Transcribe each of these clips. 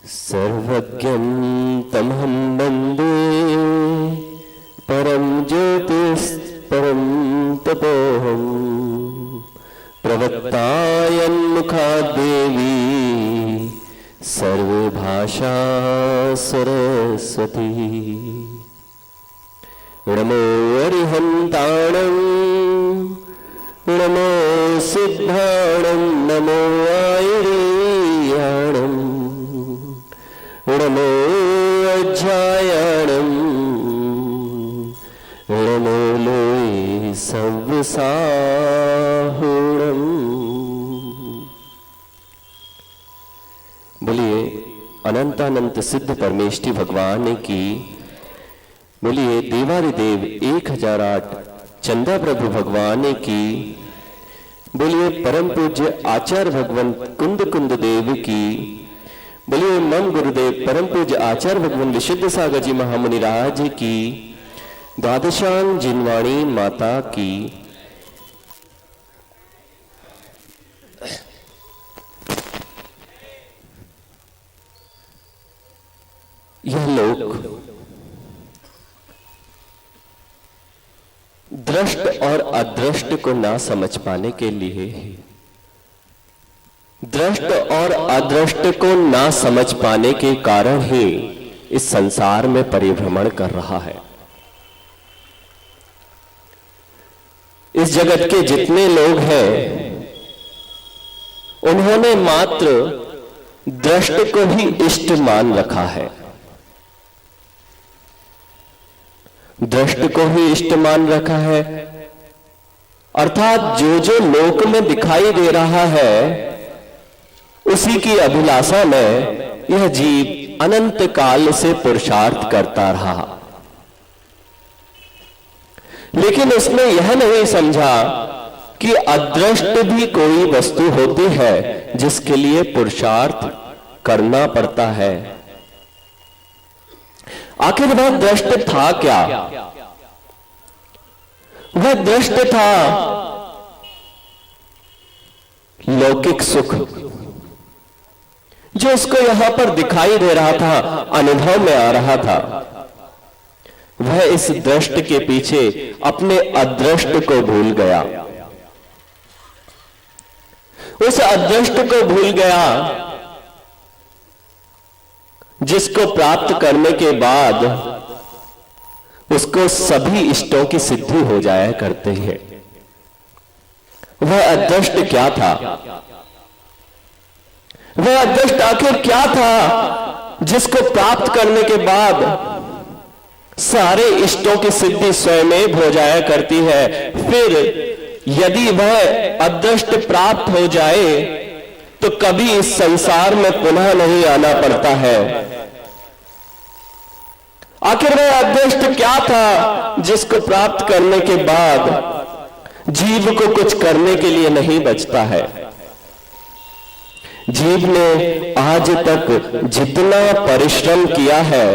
सर्वज्ञं तमहं वन्दे परं ज्योतिष्परं तपोहं प्रवक्तायन्मुखाद्देवी सर्वभाषा सरस्वती। नमो अरिहन्ताणं नमो सिद्धाणं नमो आयुर्याणं नमो अज्जायाणं नमो लोये सव्यसाहुणम्। बोलिए अनंतानंत सिद्ध परमेष्टि भगवान की। बोलिए देवादिदेव 1008 चंदा प्रभु भगवान की। बोलिए परम पूज्य आचार्य भगवान कुंद कुंद देव की। बोलिए मम गुरुदेव परम पूज्य आचार्य भगवान विशुद्ध सागर जी महामुनि राज की। द्वादशांग जिनवाणी माता की। यह लोक दृष्ट और अदृष्ट को ना समझ पाने के लिए, दृष्ट और अदृष्ट को ना समझ पाने के कारण ही इस संसार में परिभ्रमण कर रहा है। इस जगत के जितने लोग हैं उन्होंने मात्र दृष्ट को ही इष्ट मान रखा है, दृष्ट को ही इष्ट मान रखा है। अर्थात जो जो लोक में दिखाई दे रहा है उसी की अभिलाषा में यह जीव अनंत काल से पुरुषार्थ करता रहा, लेकिन उसने यह नहीं समझा कि अदृष्ट भी कोई वस्तु होती है जिसके लिए पुरुषार्थ करना पड़ता है। आखिर वह दृष्ट था क्या? वह दृष्ट था लौकिक सुख, जो उसको यहां पर दिखाई दे रहा था, अनुभव में आ रहा था। वह इस दृष्ट के पीछे अपने अदृष्ट को भूल गया, उस अदृष्ट को भूल गया जिसको प्राप्त करने के बाद उसको सभी इष्टों की सिद्धि हो जाया करते हैं। वह अदृष्ट क्या था? वह अदृष्ट आखिर क्या था जिसको प्राप्त करने के बाद सारे इष्टों की सिद्धि स्वयं हो जाया करती है? फिर यदि वह अदृष्ट प्राप्त हो जाए तो कभी इस संसार में पुनः नहीं आना पड़ता है। आखिर वह अदृष्ट क्या था जिसको प्राप्त करने के बाद जीव को कुछ करने के लिए नहीं बचता है? जीव ने आज तक जितना परिश्रम किया है,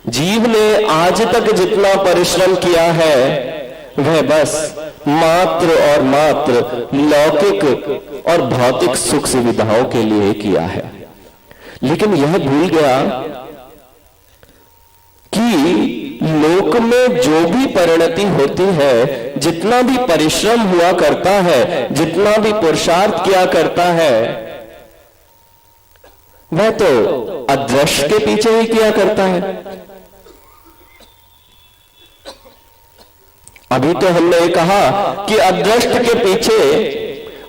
जीव ने आज तक जितना परिश्रम किया है वह बस मात्र और मात्र लौकिक और भौतिक सुख सुविधाओं के लिए किया है। लेकिन यह भूल गया कि लोक में जो भी परिणति होती है, जितना भी परिश्रम हुआ करता है, जितना भी पुरुषार्थ किया करता है, वह तो अदृष्ट के पीछे ही किया करता है। अभी तो हमने कहा कि अदृष्ट के पीछे,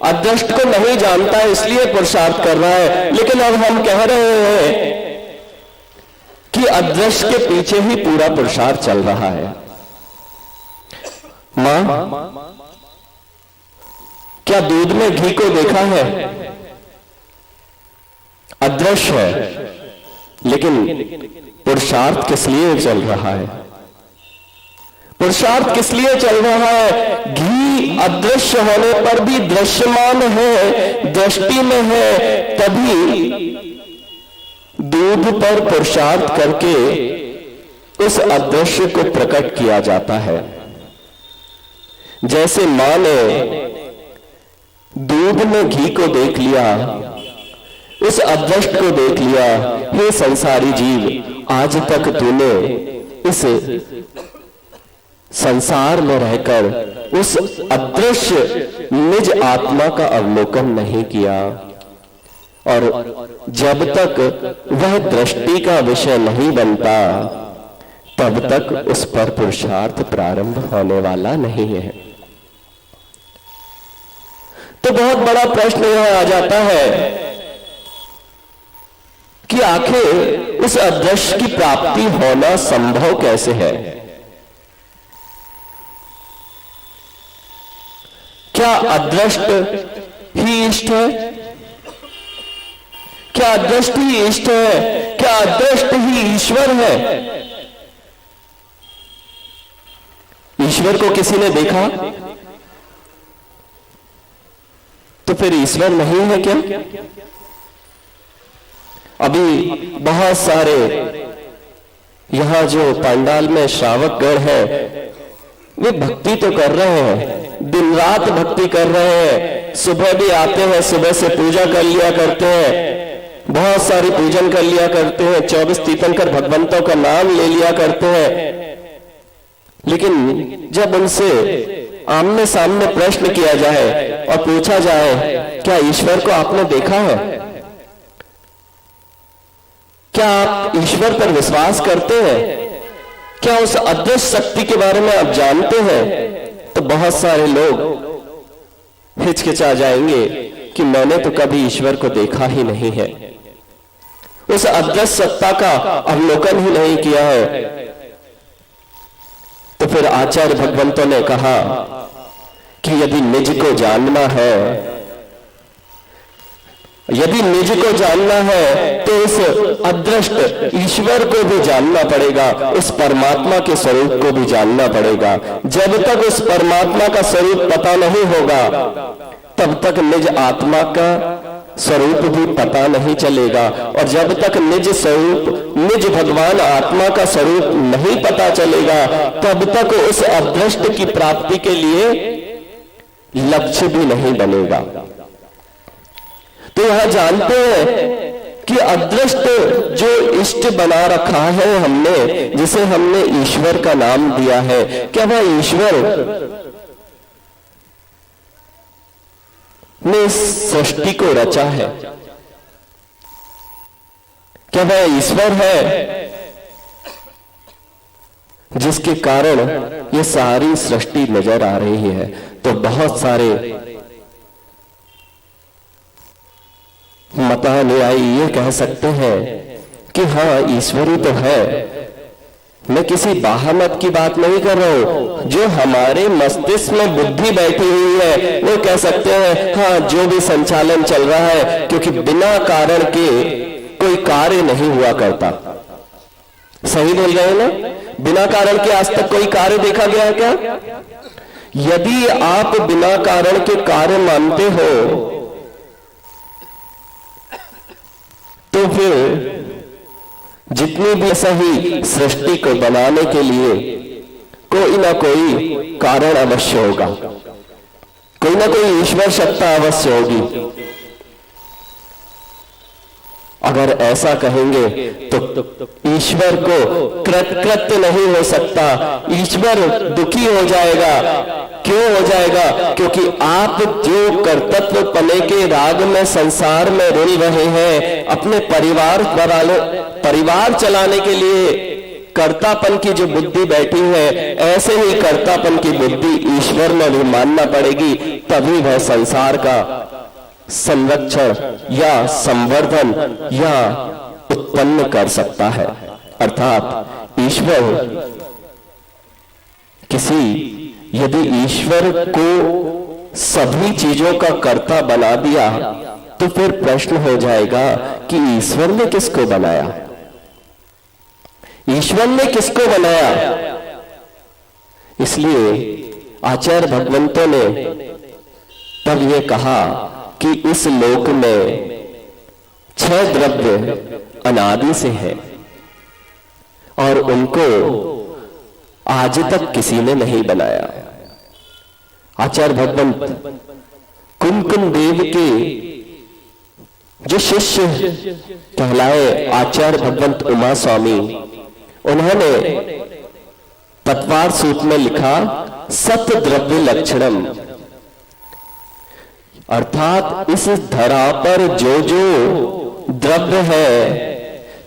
अदृष्ट को नहीं जानता है इसलिए पुरुषार्थ कर रहा है, लेकिन अब हम कह रहे हैं कि अदृष्ट के पीछे ही पूरा पुरुषार्थ चल रहा है। मां, क्या दूध में घी को देखा है? अदृश्य है, लेकिन पुरुषार्थ किस लिए चल रहा है? पुरुषार्थ किस लिए चल रहा है? घी अदृश्य होने पर भी दृश्यमान है, दृष्टि में है, तभी दूध पर पुरुषार्थ करके उस अदृश्य को प्रकट किया जाता है। जैसे मां ने दूध में घी को देख लिया, उस अदृष्ट को देख लिया। हे संसारी जीव, आज तक तूने इस संसार में रहकर उस अदृश्य निज आत्मा का अवलोकन नहीं किया, और जब तक वह दृष्टि का विषय नहीं बनता तब तक उस पर पुरुषार्थ प्रारंभ होने वाला नहीं है। तो बहुत बड़ा प्रश्न यह आ जाता है कि आखिर उस अदृश्य की प्राप्ति होना संभव कैसे है? क्या अदृष्ट ही इष्ट है? क्या अदृष्ट ही इष्ट है? क्या अदृष्ट ही ईश्वर है? ईश्वर को किसी ने देखा तो फिर ईश्वर नहीं है क्या? अभी बहुत सारे यहां जो पंडाल में श्रावकगण है वे भक्ति तो कर रहे हैं, दिन रात भक्ति कर रहे हैं, सुबह भी आते हैं, सुबह से पूजा कर लिया करते हैं, बहुत सारी पूजन कर लिया करते हैं, 24 तीर्थंकर भगवंतों का नाम ले लिया करते हैं। लेकिन जब उनसे आमने सामने प्रश्न किया जाए और पूछा जाए क्या ईश्वर को आपने देखा है, क्या आप ईश्वर पर विश्वास करते हैं, क्या उस अदृश्य शक्ति के बारे में आप जानते हैं, तो बहुत सारे लोग हिचकिचा जाएंगे कि मैंने तो कभी ईश्वर को देखा ही नहीं है, उस अदृश्य सत्ता का अवलोकन ही नहीं किया है। तो फिर आचार्य भगवंतों ने कहा कि यदि निज को जानना है, यदि निज को जानना है तो उस अदृष्ट ईश्वर को भी जानना पड़ेगा, उस परमात्मा के स्वरूप को भी जानना पड़ेगा। जब तक उस परमात्मा का स्वरूप पता नहीं होगा तब तक निज आत्मा का स्वरूप भी पता नहीं चलेगा, और जब तक निज स्वरूप, निज भगवान आत्मा का स्वरूप नहीं पता चलेगा तब तक उस अदृष्ट की प्राप्ति के लिए लक्ष्य भी नहीं बनेगा। तो यहां जानते हैं कि अदृष्ट जो इष्ट बना रखा है हमने, जिसे हमने ईश्वर का नाम दिया है, क्या वह ईश्वर ने इस सृष्टि को रचा है? क्या वह ईश्वर है जिसके कारण ये सारी सृष्टि नजर आ रही है? तो बहुत सारे मतानुयायी ये कह सकते हैं कि हाँ ईश्वर ही तो है। मैं किसी बाहमत की बात नहीं कर रहा हूं, जो हमारे मस्तिष्क में बुद्धि बैठी हुई है वो कह सकते हैं हाँ जो भी संचालन चल रहा है, क्योंकि बिना कारण के कोई कार्य नहीं हुआ करता। सही बोल रहे हैं ना? बिना कारण के आज तक कोई कार्य देखा गया है क्या? यदि आप बिना कारण के कार्य मानते हो तो फिर जितनी भी सही सृष्टि को बनाने के लिए कोई ना कोई कारण अवश्य होगा, कोई ना कोई ईश्वर सत्ता अवश्य होगी। अगर ऐसा कहेंगे तो ईश्वर को कृतकृत्य नहीं हो सकता, ईश्वर दुखी हो जाएगा। क्यों हो जाएगा? क्योंकि आप जो कर्तव्य पने के राग में संसार में रुल रहे हैं, अपने परिवार चलाने के लिए कर्तापन की जो बुद्धि बैठी है, ऐसे ही कर्तापन की बुद्धि ईश्वर में भी मानना पड़ेगी, तभी वह संसार का संरक्षण या संवर्धन या उत्पन्न कर सकता है। अर्थात ईश्वर यदि ईश्वर को सभी चीजों का कर्ता बना दिया तो फिर प्रश्न हो जाएगा कि ईश्वर ने किसको बनाया? ईश्वर ने किसको बनाया? इसलिए आचार्य भगवंतों ने तब ये कहा कि इस लोक में 6 द्रव्य अनादि से है और उनको आज तक किसी ने नहीं बनाया। आचार्य भगवंत कुमकुम देव के जो शिष्य कहलाए आचार्य भगवंत उमा स्वामी, उन्होंने तत्वार सूत्र में लिखा सत द्रव्य लक्षणम, अर्थात इस धरा पर जो जो द्रव्य है,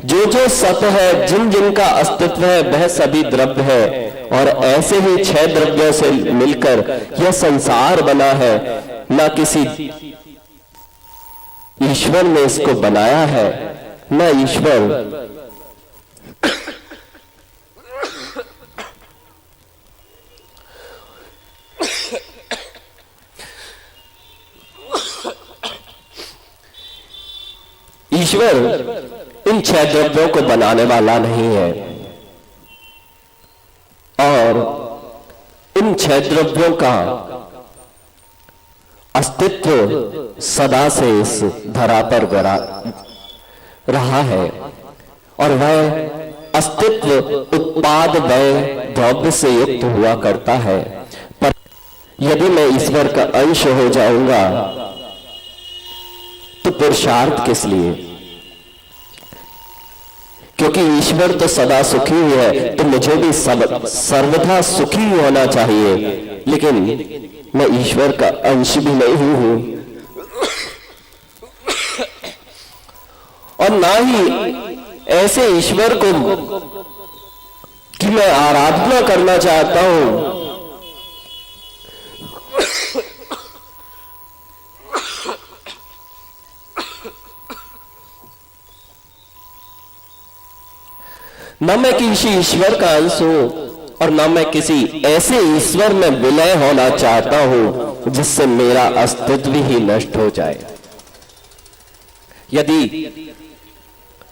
जो जो सत है, जिन जिनका अस्तित्व है, वह सभी द्रव्य है। और ऐसे ही 6 द्रव्यों से मिलकर यह संसार बना है। ना किसी ईश्वर ने इसको बनाया है, ना ईश्वर इन 6 द्रव्यों को बनाने वाला नहीं है। और इन 6 द्रव्यों का अस्तित्व सदा से इस धरा पर रहा है। और वह अस्तित्व उत्पाद वय द्रव्य से युक्त हुआ करता है। पर यदि मैं ईश्वर का अंश हो जाऊंगा तो पुरुषार्थ किस लिए? क्योंकि ईश्वर तो सदा सुखी ही है, तो मुझे भी सर्वथा सुखी होना चाहिए। लेकिन मैं ईश्वर का अंश भी नहीं हूं, और ना ही ऐसे ईश्वर को कि मैं आराधना करना चाहता हूं। न मैं किसी ईश्वर का अंश हूं और न मैं किसी ऐसे ईश्वर में विलय होना चाहता हूं जिससे मेरा अस्तित्व ही नष्ट हो जाए। यदि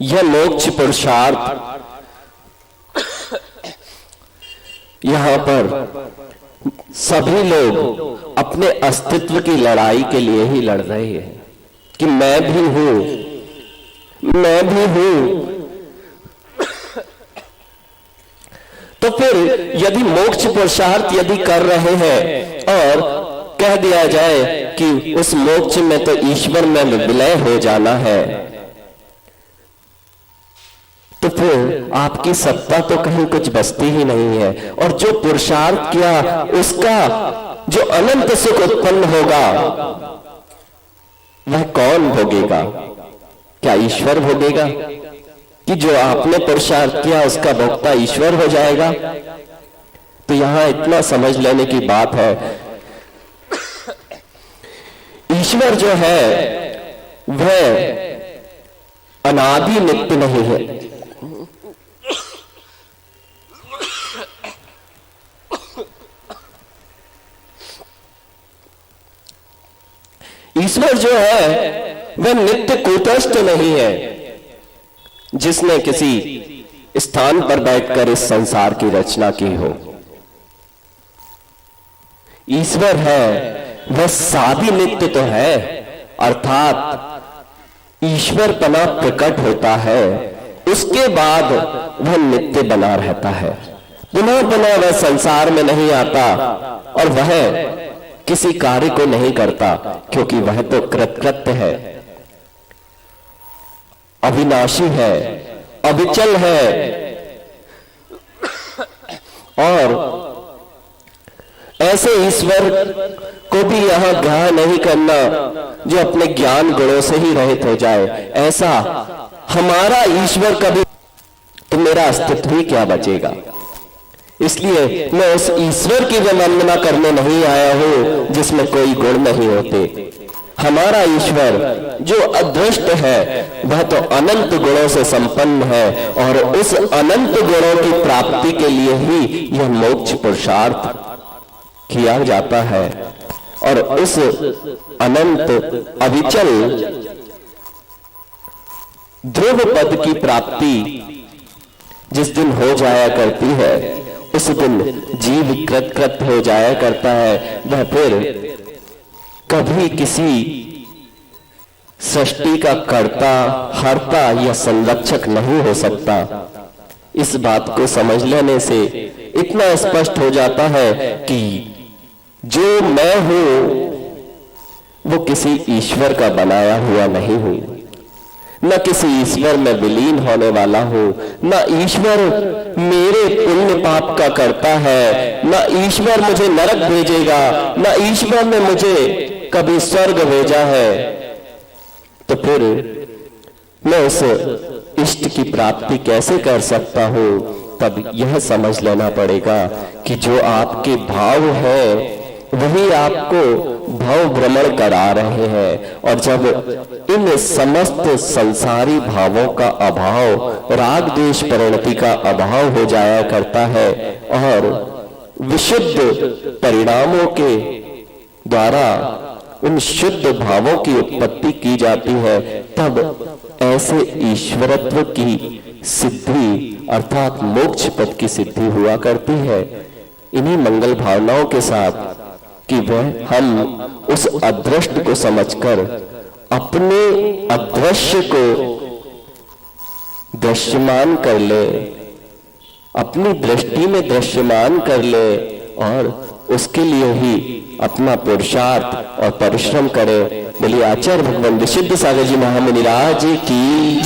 यह मोक्ष पुरुषार्थ यहां पर सभी लोग अपने अस्तित्व की लड़ाई के लिए ही लड़ रहे हैं कि मैं भी हूं, मैं भी हूं, तो फिर यदि मोक्ष पुरुषार्थ यदि कर रहे हैं और कह दिया जाए कि उस मोक्ष में तो ईश्वर में विलय हो जाना है, तो फिर आपकी सत्ता तो कहीं कुछ बचती ही नहीं है। और जो पुरुषार्थ किया उसका जो अनंत सुख उत्पन्न होगा वह कौन भोगेगा? क्या ईश्वर भोगेगा? कि जो आपने पुरुषार्थ किया उसका भोक्ता ईश्वर हो जाएगा? तो यहां इतना समझ लेने की बात है, ईश्वर जो है वह अनादि नित्य नहीं है। ईश्वर जो है वह नित्य कूटस्थ नहीं है जिसने किसी स्थान पर बैठकर इस संसार की रचना की हो। ईश्वर है वह साधी नित्य तो है, अर्थात ईश्वरपना प्रकट होता है, उसके बाद वह नित्य बना रहता है। पुनः पुनः वह संसार में नहीं आता और वह किसी कार्य को नहीं करता, क्योंकि वह तो कृतकृत्य है, अविनाशी है, अविचल है। और ऐसे ईश्वर को भी यहां ग्रहण नहीं करना जो अपने ज्ञान गुणों से ही रहित हो जाए। ऐसा हमारा ईश्वर कभी, तो मेरा अस्तित्व ही क्या बचेगा? इसलिए मैं उस ईश्वर की वंदना करने नहीं आया हूं जिसमें कोई गुण नहीं होते। हमारा ईश्वर जो अदृष्ट है वह तो अनंत गुणों से संपन्न है, और उस अनंत गुणों की प्राप्ति के लिए ही यह मोक्ष पुरुषार्थ किया जाता है। और उस अनंत अविचल ध्रुव पद की प्राप्ति जिस दिन हो जाया करती है, उस दिन जीव कृत हो जाया करता है। वह फिर कभी किसी सृष्टि का कर्ता, हर्ता या संरक्षक नहीं हो सकता। इस बात को समझ लेने से इतना स्पष्ट हो जाता है कि जो मैं हूं वो किसी ईश्वर का बनाया हुआ नहीं हूं, न किसी ईश्वर में विलीन होने वाला हूं, न ईश्वर मेरे पुण्य पाप का करता है, न ईश्वर मुझे नरक भेजेगा, न ईश्वर ने मुझे कभी स्वर्ग भेजा है, तो फिर मैं उस इष्ट की प्राप्ति कैसे कर सकता हूं? तब यह समझ लेना पड़ेगा कि जो आपके भाव है वही आपको भव भ्रमण करा रहे हैं। और जब इन समस्त संसारी भावों का अभाव, राग द्वेष परिणति का अभाव हो जाया करता है और विशुद्ध परिणामों के द्वारा उन शुद्ध भावों की उत्पत्ति की जाती है, तब ऐसे ईश्वरत्व की सिद्धि अर्थात मोक्ष पद की सिद्धि हुआ करती है। इन्हीं मंगल भावनाओं के साथ कि वह हम उस अदृष्ट को समझकर अपने अदृश्य को दृश्यमान कर ले, अपनी दृष्टि में दृश्यमान कर ले और उसके लिए ही अपना पुरुषार्थ और परिश्रम करे। बोलिए आचार्य भगवान विशुद्ध सागर जी महामुनि राज की।